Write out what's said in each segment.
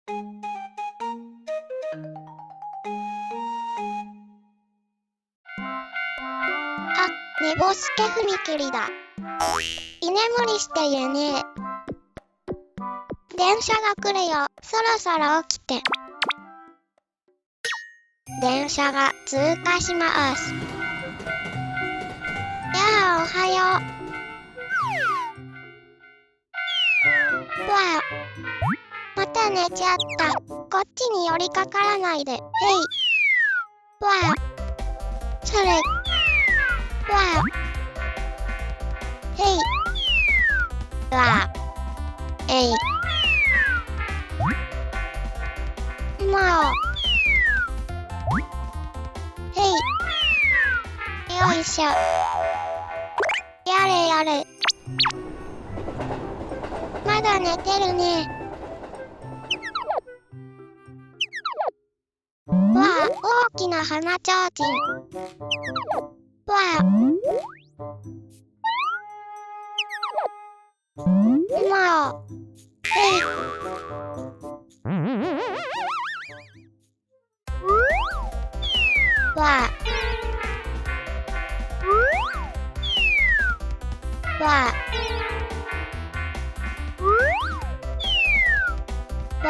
あ、寝ぼすけ踏切だ。居眠りしているね。電車が来るよ。そろそろ起きて。電車が通過します。やあ、おはよう。わあ、また寝ちゃった。こっちに寄りかからないで。へい。わあ、それ。わあ。へい。わあ。えい。もう。へい。よいしょ。やれやれ。まだ寝てるね。わあ、大きな花ちょうちん。わあ。もう。へい。わあ。わあ。わあ。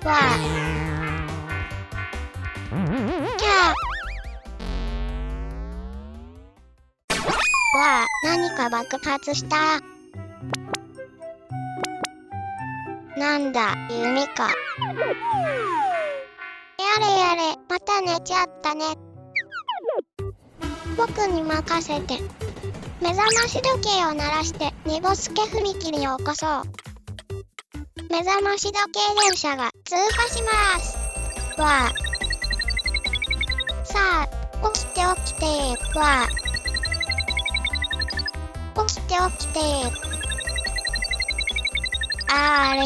わあ。キャー。わあ、何か爆発した。なんだ、弓か。やれやれ、また寝ちゃったね。僕に任せて。目覚まし時計を鳴らして寝ぼすけ踏切を起こそう。目覚まし時計電車が通過します。わあ。さあ、起きて起きて。わあ。起きて起きて。あれ。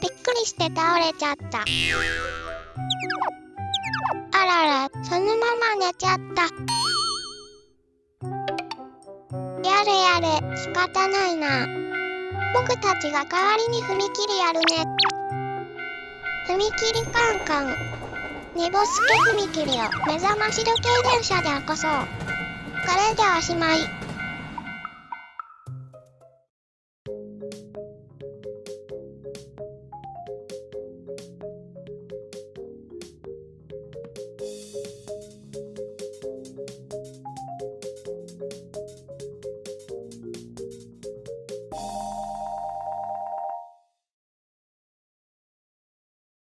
びっくりして倒れちゃった。あらら、そのまま寝ちゃった。やれやれ、仕方ないな。僕たちが代わりに踏切やるね。踏切カンカン。寝ぼすけ踏切を目覚まし時計電車で起こそう。これでおしまい。